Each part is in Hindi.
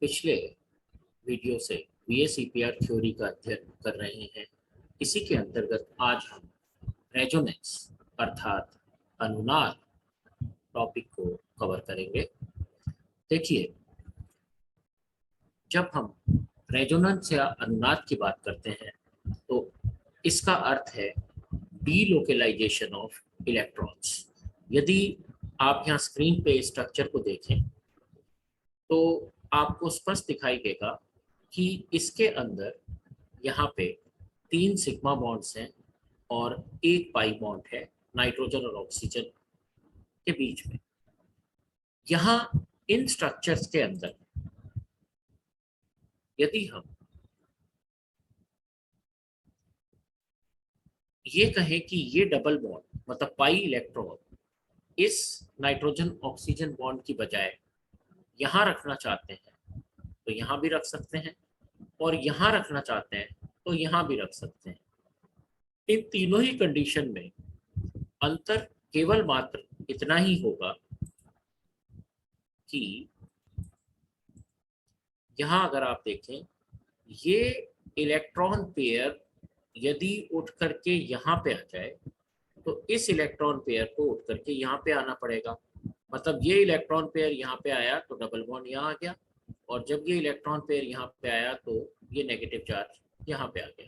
पिछले वीडियो से वीएसईपीआर थ्योरी का अध्ययन कर रहे हैं। इसी के अंतर्गत आज हम रेजोनेंस अर्थात अनुनाद टॉपिक को कवर करेंगे। देखिए, जब हम रेजोनेंस या अनुनाद की बात करते हैं तो इसका अर्थ है डीलोकेलाइजेशन ऑफ इलेक्ट्रॉन्स। यदि आप यहाँ स्क्रीन पे स्ट्रक्चर को देखें तो आपको स्पष्ट दिखाई देगा कि इसके अंदर यहाँ पे 3 सिग्मा बॉन्ड्स हैं और एक पाई बॉन्ड है नाइट्रोजन और ऑक्सीजन के बीच में। यहाँ इन स्ट्रक्चर्स के अंदर यदि हम ये कहें कि ये डबल बॉन्ड मतलब पाई इलेक्ट्रॉन इस नाइट्रोजन ऑक्सीजन बॉन्ड की बजाय यहाँ रखना चाहते हैं तो यहाँ भी रख सकते हैं, और यहाँ रखना चाहते हैं तो यहाँ भी रख सकते हैं। इन तीनों ही कंडीशन में अंतर केवल मात्र इतना ही होगा कि यहाँ अगर आप देखें, ये इलेक्ट्रॉन पेयर यदि उठ करके यहाँ पे आ जाए तो इस इलेक्ट्रॉन पेयर को उठ करके यहाँ पे आना पड़ेगा। मतलब ये इलेक्ट्रॉन पेयर यहाँ पे आया तो डबल बॉन्ड यहाँ आ गया, और जब ये इलेक्ट्रॉन पेयर यहाँ पे आया तो ये नेगेटिव चार्ज यहाँ पे आ गया।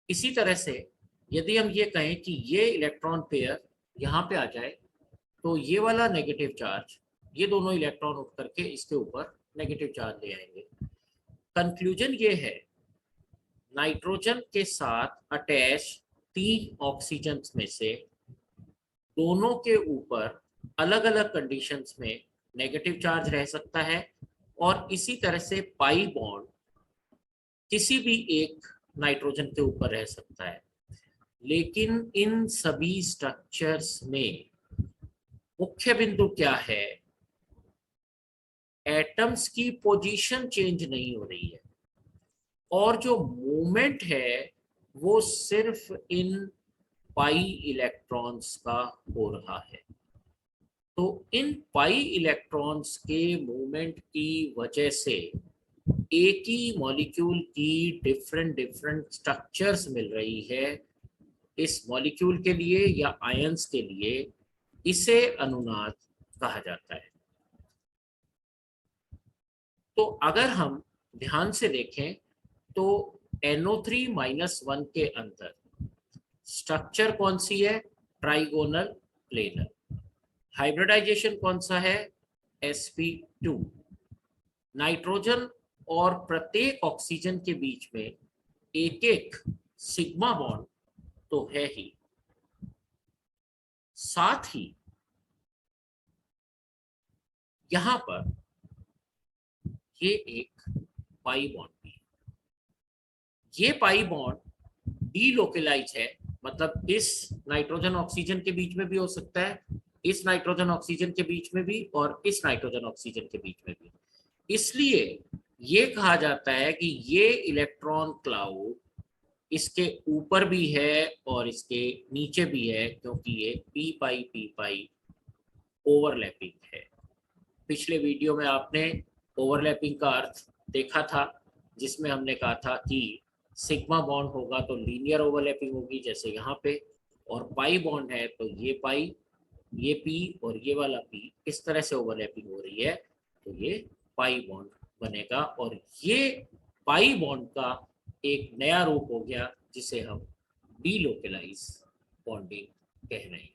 इसी तरह से यदि हम ये कहें कि ये इलेक्ट्रॉन पेयर यहाँ पे आ जाए तो ये वाला नेगेटिव चार्ज, ये दोनों इलेक्ट्रॉन उठ करके इसके ऊपर नेगेटिव चार्ज ले आएंगे। कंक्लूजन ये है, नाइट्रोजन के साथ अटैच 3 ऑक्सीजन में से दोनों के ऊपर अलग अलग कंडीशंस में नेगेटिव चार्ज रह सकता है, और इसी तरह से पाई बॉन्ड किसी भी एक नाइट्रोजन के ऊपर रह सकता है। लेकिन इन सभी स्ट्रक्चर्स में मुख्य बिंदु क्या है? एटम्स की पोजीशन चेंज नहीं हो रही है, और जो मूवमेंट है वो सिर्फ इन पाई इलेक्ट्रॉन्स का हो रहा है। तो इन पाई इलेक्ट्रॉन्स के मूवमेंट की वजह से एक ही मॉलिक्यूल की डिफरेंट डिफरेंट स्ट्रक्चर्स मिल रही है इस मॉलिक्यूल के लिए या आयंस के लिए। इसे अनुनाद कहा जाता है। तो अगर हम ध्यान से देखें तो NO3-1 के अंदर स्ट्रक्चर कौन सी है? Trigonal planar. हाइब्रिडाइजेशन कौन सा है? sp2। नाइट्रोजन और प्रत्येक ऑक्सीजन के बीच में एक एक सिग्मा बॉन्ड तो है ही, साथ ही यहां पर ये एक पाई बॉन्ड भी है। ये पाई बॉन्ड डीलोकेलाइज है, मतलब इस नाइट्रोजन ऑक्सीजन के बीच में भी हो सकता है, इस नाइट्रोजन ऑक्सीजन के बीच में भी, और इस नाइट्रोजन ऑक्सीजन के बीच में भी। इसलिए ये कहा जाता है कि ये इलेक्ट्रॉन क्लाउड इसके ऊपर भी है और इसके नीचे भी है, क्योंकि ये पी पाई ओवरलैपिंग है। पिछले वीडियो में आपने ओवरलैपिंग का अर्थ देखा था, जिसमें हमने कहा था कि सिग्मा बॉन्ड होगा तो लीनियर ओवरलैपिंग होगी जैसे यहाँ पे, और पाई बॉन्ड है तो ये पाई, ये पी और ये वाला पी इस तरह से ओवरलैपिंग हो रही है तो ये पाई बॉन्ड बनेगा। और ये पाई बॉन्ड का एक नया रूप हो गया जिसे हम डीलोकेलाइज बॉन्डिंग कह रहे हैं।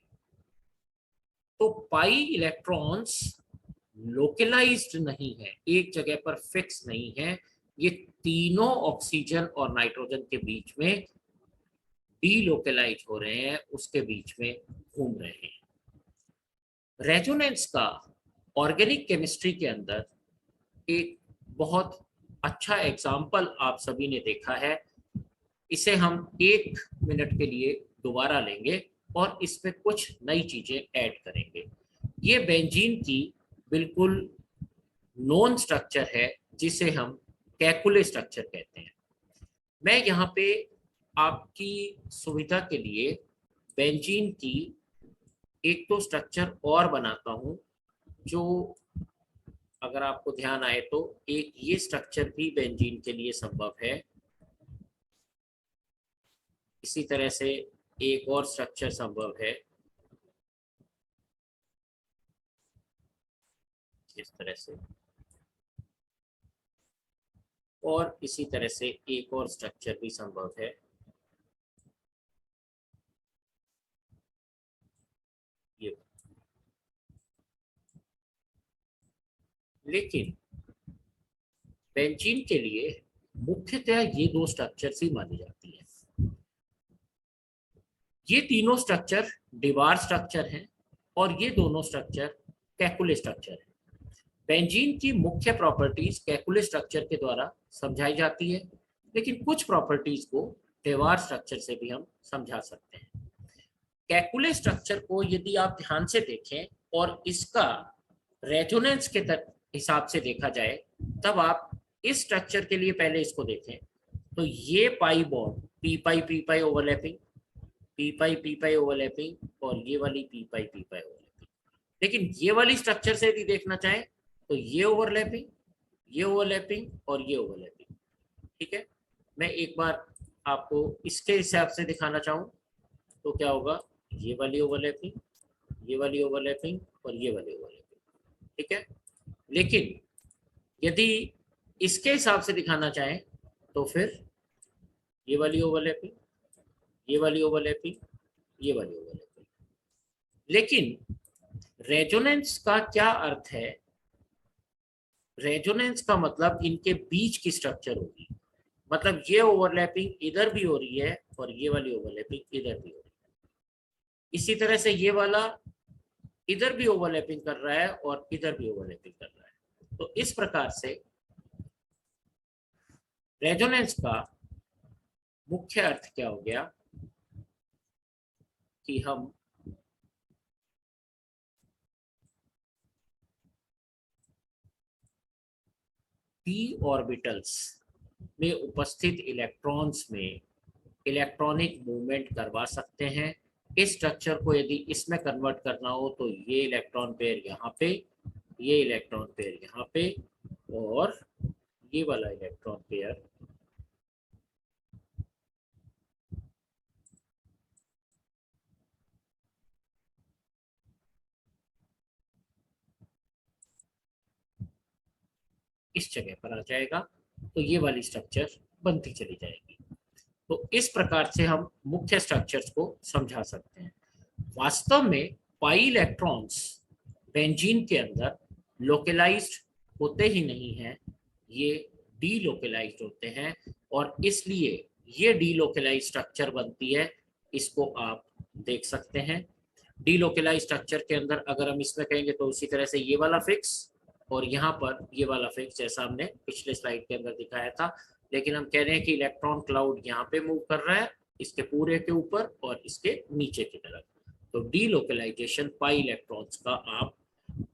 तो पाई इलेक्ट्रॉन्स लोकलाइज्ड नहीं है, एक जगह पर फिक्स नहीं है, ये तीनों ऑक्सीजन और नाइट्रोजन के बीच में डीलोकलाइज हो रहे हैं, उसके बीच में घूम रहे हैं। रेजोनेंस का ऑर्गेनिक केमिस्ट्री के अंदर एक बहुत अच्छा एग्जाम्पल आप सभी ने देखा है। इसे हम 1 मिनट के लिए दोबारा लेंगे और इसमें कुछ नई चीजें ऐड करेंगे। ये बेंजीन की बिल्कुल नॉन स्ट्रक्चर है जिसे हम कैकुले स्ट्रक्चर कहते हैं। मैं यहाँ पे आपकी सुविधा के लिए बेंजीन की एक तो स्ट्रक्चर और बनाता हूँ जो अगर आपको ध्यान आए तो एक ये स्ट्रक्चर भी बेंजीन के लिए संभव है। इसी तरह से एक और स्ट्रक्चर संभव है इस तरह से, और इसी तरह से एक और स्ट्रक्चर भी संभव है ये। लेकिन बेंजीन के लिए मुख्यतः ये दो स्ट्रक्चर्स ही मानी जाती है। ये तीनों स्ट्रक्चर डिवार स्ट्रक्चर हैं और ये दोनों स्ट्रक्चर कैकुले स्ट्रक्चर हैं। बेंजीन की मुख्य प्रॉपर्टीज कैकुले स्ट्रक्चर के द्वारा समझाई जाती है, लेकिन कुछ प्रॉपर्टीज को डिवार स्ट्रक्चर से भी हम समझा सकते हैं। कैकुले स्ट्रक्चर को यदि आप ध्यान से देखें और इसका रेजोनेंस के हिसाब से देखा जाए, तब आप इस स्ट्रक्चर के लिए पहले इसको देखें तो ये पाई बॉन्ड पी पाई ओवरलैपिंग, पी पाई ओवरलैपिंग और ये वाली पी पाई ओवरलैपिंग। लेकिन ये वाली स्ट्रक्चर से यदि देखना चाहें तो ये ओवरलैपिंग और ये ओवरलैपिंग। ठीक है, मैं एक बार आपको इसके हिसाब से दिखाना चाहूँ तो क्या होगा, ये वाली ओवरलैपिंग, ये वाली ओवरलैपिंग और ये वाली ओवरलैपिंग। ठीक है, लेकिन यदि इसके हिसाब से दिखाना चाहें तो फिर ये वाली ओवरलैपिंग, ये वाली ओवरलैपिंग, ये वाली ओवरलैपिंग। लेकिन रेजोनेंस का क्या अर्थ है? रेजोनेंस का मतलब इनके बीच की स्ट्रक्चर होगी, मतलब ये ओवरलैपिंग इधर भी हो रही है और ये वाली ओवरलैपिंग इधर भी हो रही है। इसी तरह से ये वाला इधर भी ओवरलैपिंग कर रहा है और इधर भी ओवरलैपिंग कर रहा है। तो इस प्रकार से रेजोनेंस का मुख्य अर्थ क्या हो गया कि हम p ऑर्बिटल्स में उपस्थित इलेक्ट्रॉन्स में इलेक्ट्रॉनिक मूवमेंट करवा सकते हैं। इस स्ट्रक्चर को यदि इसमें कन्वर्ट करना हो तो ये इलेक्ट्रॉन पेयर यहाँ पे, ये इलेक्ट्रॉन पेयर यहाँ पे और ये वाला इलेक्ट्रॉन पेयर इस जगह पर आ जाएगा, तो ये वाली स्ट्रक्चर बनती चली जाएगी। तो इस प्रकार से हम मुख्य स्ट्रक्चर्स को समझा सकते हैं। वास्तव में पाई इलेक्ट्रॉन्स बेंजीन के अंदर लोकलाइज्ड होते ही नहीं हैं, ये डीलोकलाइज्ड होते हैं और इसलिए ये डीलोकलाइज्ड स्ट्रक्चर बनती है। इसको आप देख सकते हैं। डीलोकलाइज्ड स्ट्रक्चर के अंदर अगर हम इसमें कहेंगे तो उसी तरह से ये वाला फिक्स और यहाँ पर ये वाला फिक्स, जैसा हमने पिछले स्लाइड के अंदर दिखाया था। लेकिन हम कह रहे हैं कि इलेक्ट्रॉन क्लाउड यहाँ पे मूव कर रहा है, इसके पूरे के ऊपर और इसके नीचे की तरफ। तो डीलोकलाइजेशन पाई इलेक्ट्रॉन्स का आप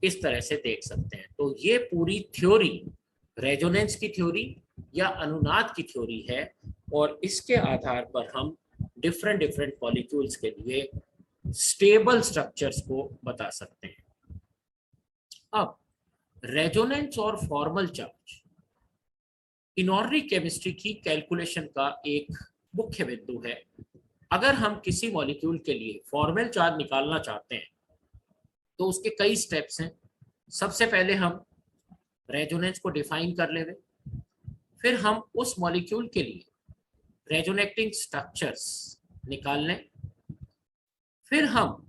इस तरह से देख सकते हैं। तो ये पूरी थ्योरी रेजोनेंस की थ्योरी या अनुनाद की थ्योरी है और इसके आधार पर हम डिफरेंट मॉलिक्यूल्स के लिए स्टेबल स्ट्रक्चर्स को बता सकते हैं। अब रेजोनेंस और फॉर्मल चार्ज इनऑर्गेनिक केमिस्ट्री की कैलकुलेशन का एक मुख्य बिंदु है। अगर हम किसी मॉलिक्यूल के लिए फॉर्मल चार्ज निकालना चाहते हैं तो उसके कई स्टेप्स हैं। सबसे पहले हम रेजोनेंस को डिफाइन कर लेंगे, फिर हम उस मॉलिक्यूल के लिए रेजोनेटिंग स्ट्रक्चर्स निकाल लें, फिर हम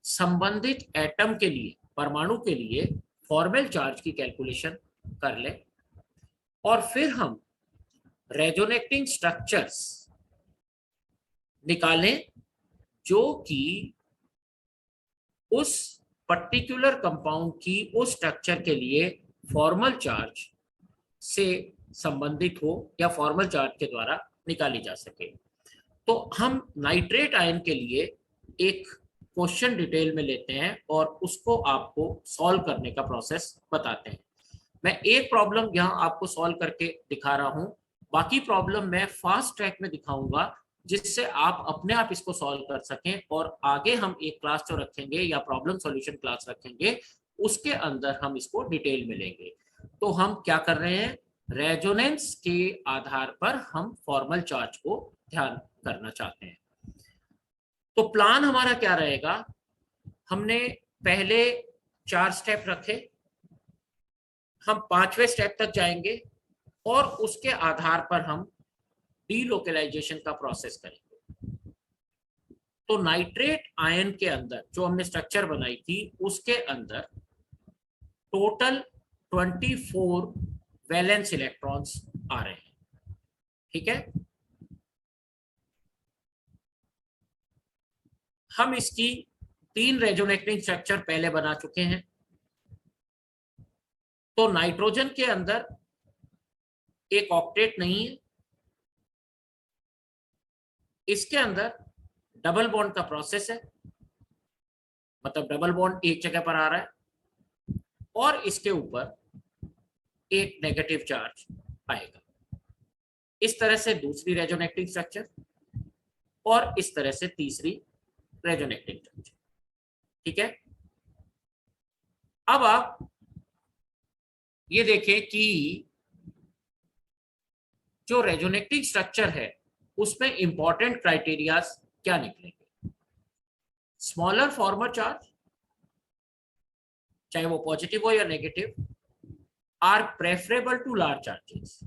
संबंधित एटम के लिए, परमाणु के लिए फॉर्मल चार्ज की कैलकुलेशन कर लें और फिर हम रेजोनेटिंग स्ट्रक्चर्स निकालें जो कि उस पर्टिकुलर कंपाउंड की उस स्ट्रक्चर के लिए फॉर्मल चार्ज से संबंधित हो या फॉर्मल चार्ज के द्वारा निकाली जा सके। तो हम नाइट्रेट आयन के लिए एक क्वेश्चन डिटेल में लेते हैं और उसको आपको सॉल्व करने का प्रोसेस बताते हैं। मैं एक प्रॉब्लम यहाँ आपको सॉल्व करके दिखा रहा हूँ, बाकी प्रॉब्लम मैं फास्ट ट्रैक में दिखाऊंगा जिससे आप अपने आप इसको सॉल्व कर सकें, और आगे हम एक क्लास जो रखेंगे या प्रॉब्लम सॉल्यूशन क्लास रखेंगे उसके अंदर हम इसको डिटेल में लेंगे। तो हम क्या कर रहे हैं, रेजोनेंस के आधार पर हम फॉर्मल चार्ज को ध्यान करना चाहते हैं। तो प्लान हमारा क्या रहेगा, हमने पहले 4 स्टेप रखे, हम 5वें स्टेप तक जाएंगे और उसके आधार पर हम डीलोकलाइजेशन का प्रोसेस करेंगे। तो नाइट्रेट आयन के अंदर जो हमने स्ट्रक्चर बनाई थी उसके अंदर टोटल 24 वैलेंस इलेक्ट्रॉन्स आ रहे हैं, ठीक है। हम इसकी 3 रेजोनेटिंग स्ट्रक्चर पहले बना चुके हैं। तो नाइट्रोजन के अंदर एक ऑक्टेट नहीं है, इसके अंदर डबल बॉन्ड का प्रोसेस है, मतलब डबल बॉन्ड एक जगह पर आ रहा है और इसके ऊपर एक नेगेटिव चार्ज आएगा। इस तरह से दूसरी रेजोनेटिंग स्ट्रक्चर और इस तरह से तीसरी रेजोनेटिंग स्ट्रक्चर, ठीक है। अब आप ये देखें कि जो रेजोनेटिंग स्ट्रक्चर है उसमें इंपॉर्टेंट क्राइटेरिया क्या निकलेंगे। स्मॉलर फॉर्मल चार्ज, चाहे वो पॉजिटिव हो या negative, are preferable to large charges.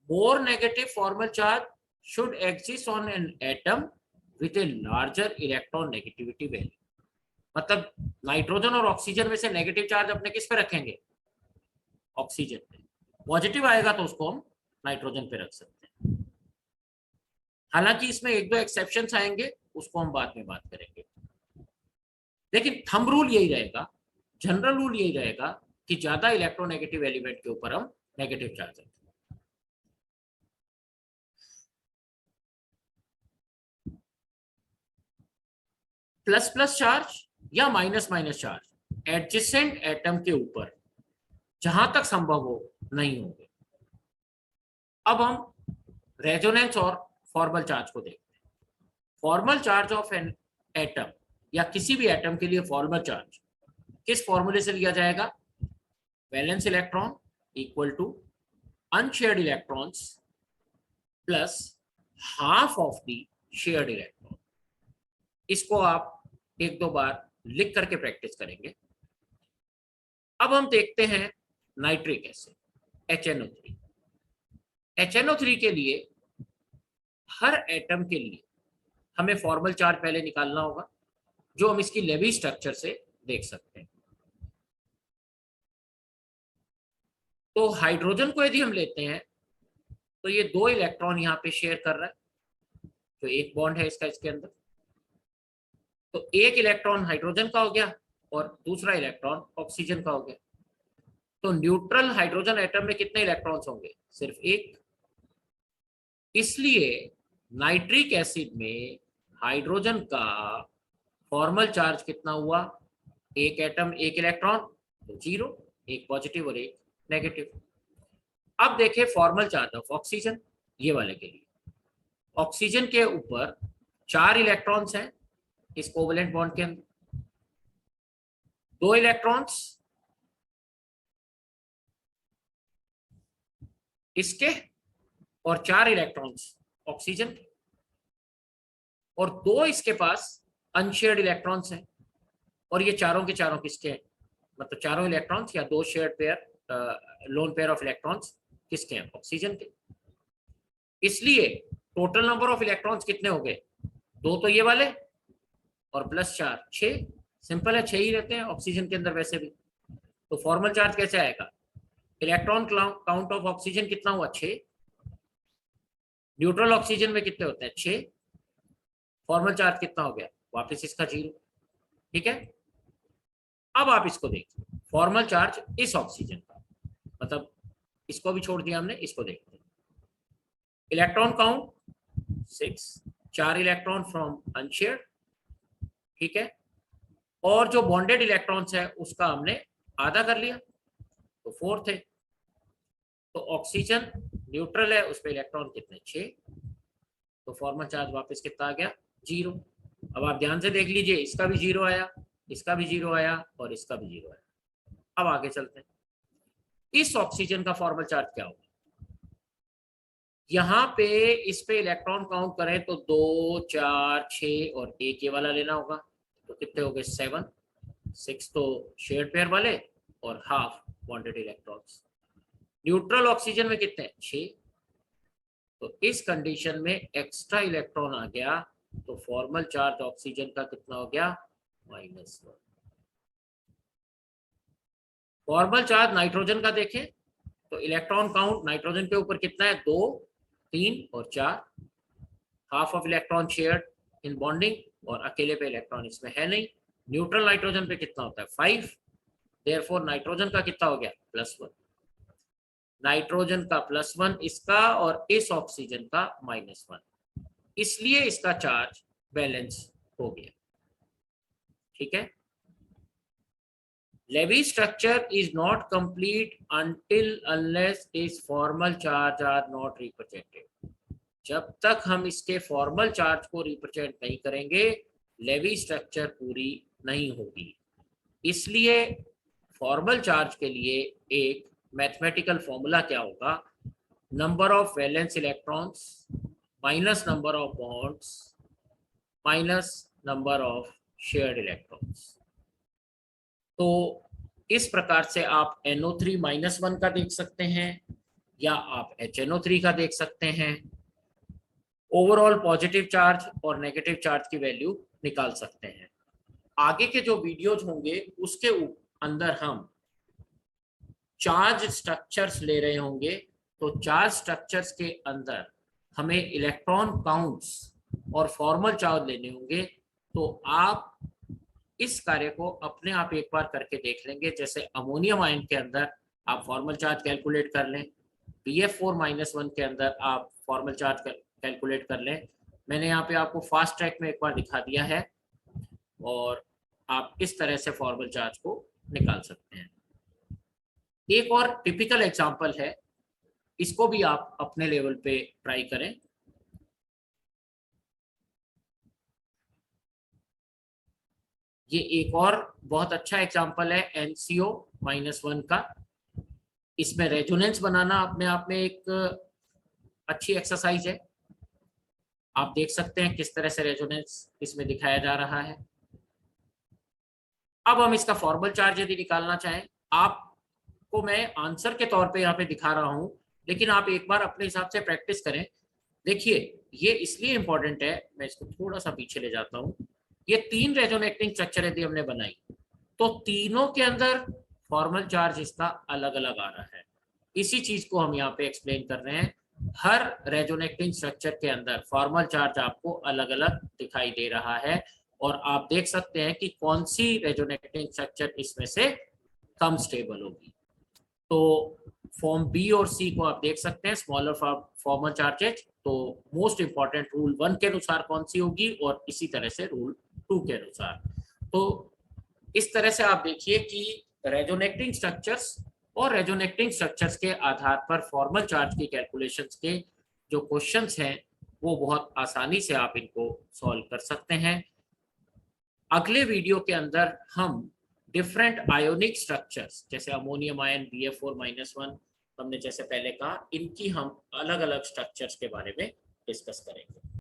More negative formal charge should exist on an atom with a larger electron negativity value। मतलब नाइट्रोजन और ऑक्सीजन में से नेगेटिव चार्ज अपने किस पे रखेंगे, ऑक्सीजन पे। पॉजिटिव आएगा तो उसको हम नाइट्रोजन पे रख सकते हैं। हालांकि इसमें 1-2 एक्सेप्शंस आएंगे, उसको हम बाद में बात करेंगे, लेकिन थंब रूल यही रहेगा, जनरल रूल यही रहेगा कि ज्यादा इलेक्ट्रोनेगेटिव एलिमेंट के ऊपर हम नेगेटिव चार्ज रखें। प्लस प्लस चार्ज या minus minus charge adjacent atom के ऊपर जहां तक संभव हो नहीं होंगे। अब हम रेजोनेंस और फॉर्मल चार्ज को देखते हैं। Formal charge of an atom या किसी भी एटम के लिए फॉर्मल चार्ज किस फॉर्मूले से लिया जाएगा, valence electron equal to unshared electrons plus half of the shared electron. इसको आप 1-2 बार लिख करके प्रैक्टिस करेंगे। अब हम देखते हैं नाइट्रिक एसिड HNO3। HNO3 के लिए हर एटम के लिए हमें फॉर्मल चार्ज पहले निकालना होगा, जो हम इसकी लेवी स्ट्रक्चर से देख सकते हैं। तो हाइड्रोजन को यदि हम लेते हैं तो ये 2 इलेक्ट्रॉन यहाँ पे शेयर कर रहा है, तो एक बॉन्ड है इसका इसके अंदर, तो एक इलेक्ट्रॉन हाइड्रोजन का हो गया और दूसरा इलेक्ट्रॉन ऑक्सीजन का हो गया। तो न्यूट्रल हाइड्रोजन एटम में कितने इलेक्ट्रॉन्स होंगे, सिर्फ एक। इसलिए नाइट्रिक एसिड में हाइड्रोजन का फॉर्मल चार्ज कितना हुआ, एक एटम एक इलेक्ट्रॉन, तो 0, एक पॉजिटिव और एक नेगेटिव। अब देखें फॉर्मल चार्ज ऑफ ऑक्सीजन, ये वाले के लिए ऑक्सीजन के ऊपर 4 इलेक्ट्रॉन्स हैं इस कोवेलेंट बॉन्ड के अंदर, 2 इलेक्ट्रॉन्स इसके और 4 इलेक्ट्रॉन्स ऑक्सीजन के, और 2 इसके पास अनशेयर्ड इलेक्ट्रॉन्स हैं, और ये चारों के चारों किसके हैं, मतलब चारों इलेक्ट्रॉन्स या 2 shared pair, lone pair of electrons किसके हैं, ऑक्सीजन के। इसलिए टोटल नंबर ऑफ इलेक्ट्रॉन्स कितने हो गए, 2 तो ये वाले और प्लस 4, 6। सिंपल है, 6 ही रहते हैं ऑक्सीजन के अंदर वैसे भी। तो फॉर्मल चार्ज कैसे आएगा, इलेक्ट्रॉन काउंट ऑफ ऑक्सीजन कितना हुआ, 6। न्यूट्रल ऑक्सीजन में कितने होते हैं, 6। फॉर्मल चार्ज कितना हो गया, वापस इसका 0, ठीक है। अब आप इसको देखिए, फॉर्मल चार्ज इस ऑक्सीजन का, मतलब इसको भी छोड़ दिया हमने, इसको देखते हैं। Electron count 6, 4 electron from unshared, ठीक है, और जो बॉन्डेड इलेक्ट्रॉन्स है उसका हमने आधा कर लिया, तो 4 थे। तो ऑक्सीजन न्यूट्रल है उस पे इलेक्ट्रॉन कितने 6, तो फॉर्मल चार्ज वापस कितना आ गया 0। अब आप ध्यान से देख लीजिए, इसका भी 0 आया, इसका भी 0 आया और इसका भी 0 आया। अब आगे चलते हैं, इस ऑक्सीजन का फॉर्मल चार्ज क्या होगा। यहाँ पे इस पे इलेक्ट्रॉन काउंट करें तो 2 4 6 और एक ये वाला लेना होगा, तो कितने हो गए 7, 6 तो शेयर्ड पेयर वाले और half bonded electrons. Neutral oxygen में कितने 6, तो इस कंडीशन में एक्स्ट्रा इलेक्ट्रॉन आ गया, तो फॉर्मल चार्ज ऑक्सीजन का कितना हो गया -1। फॉर्मल चार्ज नाइट्रोजन का देखें तो इलेक्ट्रॉन काउंट नाइट्रोजन के ऊपर कितना है 2 3 और 4, half of electron shared in bonding, और अकेले पे इलेक्ट्रॉन इसमें है नहीं। न्यूट्रल नाइट्रोजन पे कितना होता है 5, देयरफॉर नाइट्रोजन का कितना हो गया +1, नाइट्रोजन का +1 इसका और इस ऑक्सीजन का -1, इसलिए इसका चार्ज बैलेंस हो गया। ठीक है, Levy structure is not complete until unless its formal charge are not represented. जब तक हम इसके फॉर्मल चार्ज को रिप्रेजेंट नहीं करेंगे लेवी स्ट्रक्चर पूरी नहीं होगी। इसलिए फॉर्मल चार्ज के लिए एक मैथमेटिकल फॉर्मूला क्या होगा, number of valence electrons minus number of bonds minus number of shared electrons. तो इस प्रकार से आप NO3-1 का देख सकते हैं या आप HNO3 का देख सकते हैं, ओवरऑल पॉजिटिव चार्ज और नेगेटिव चार्ज की वैल्यू निकाल सकते हैं। आगे के जो वीडियोज होंगे उसके अंदर हम चार्ज स्ट्रक्चर्स ले रहे होंगे, तो चार्ज स्ट्रक्चर्स के अंदर हमें इलेक्ट्रॉन काउंट्स और फॉर्मल चार्ज लेने होंगे। तो आप इस कार्य को अपने आप एक बार करके देख लेंगे। जैसे अमोनियम आयन के अंदर आप फॉर्मल चार्ज कैलकुलेट कर लें, BF4-1 के अंदर आप फॉर्मल चार्ज कैलकुलेट कर लें। मैंने यहाँ पे आपको फास्ट ट्रैक में एक बार दिखा दिया है और आप इस तरह से फॉर्मल चार्ज को निकाल सकते हैं। एक और टिपिकल एग्जांपल है, इसको भी आप अपने लेवल पे ट्राई करें। ये एक और बहुत अच्छा एग्जांपल है NCO-1 का। इसमें रेजोनेंस बनाना अपने आप में एक अच्छी एक्सरसाइज है। आप देख सकते हैं किस तरह से रेजोनेंस इसमें दिखाया जा रहा है। अब हम इसका फॉर्मल चार्ज यदि निकालना चाहें, आपको मैं आंसर के तौर पे यहाँ पे दिखा रहा हूं, लेकिन आप एक बार अपने हिसाब से प्रैक्टिस करें। देखिए ये इसलिए इंपॉर्टेंट है, मैं इसको थोड़ा सा पीछे ले जाता हूँ। ये 3 रेजोनेटिंग स्ट्रक्चर यदि हमने बनाई तो तीनों के अंदर फॉर्मल चार्ज इसका अलग अलग आ रहा है। इसी चीज को हम यहाँ पे एक्सप्लेन कर रहे हैं। हर रेजोनेटिंग स्ट्रक्चर के अंदर फॉर्मल चार्ज आपको अलग अलग दिखाई दे रहा है और आप देख सकते हैं कि कौन सी रेजोनेटिंग स्ट्रक्चर इसमें से कम स्टेबल होगी। तो फॉर्म बी और सी को आप देख सकते हैं, स्मॉलर फॉर्मल चार्जेज। तो मोस्ट इंपॉर्टेंट रूल 1 के अनुसार कौन सी होगी और इसी तरह से रूल 2 के अनुसार। तो इस तरह से आप देखिए कि रेजोनेटिंग स्ट्रक्चर्स और रेजोनेटिंग स्ट्रक्चर्स के आधार पर फॉर्मल चार्ज की कैलकुलेशंस के जो क्वेश्चंस हैं वो बहुत आसानी से आप इनको सॉल्व कर सकते हैं। अगले वीडियो के अंदर हम डिफरेंट आयोनिक स्ट्रक्चर्स जैसे अमोनियम आयन BF4-1 हमने जैसे पहले कहा, इनकी हम अलग अलग स्ट्रक्चर्स के बारे में डिस्कस करेंगे।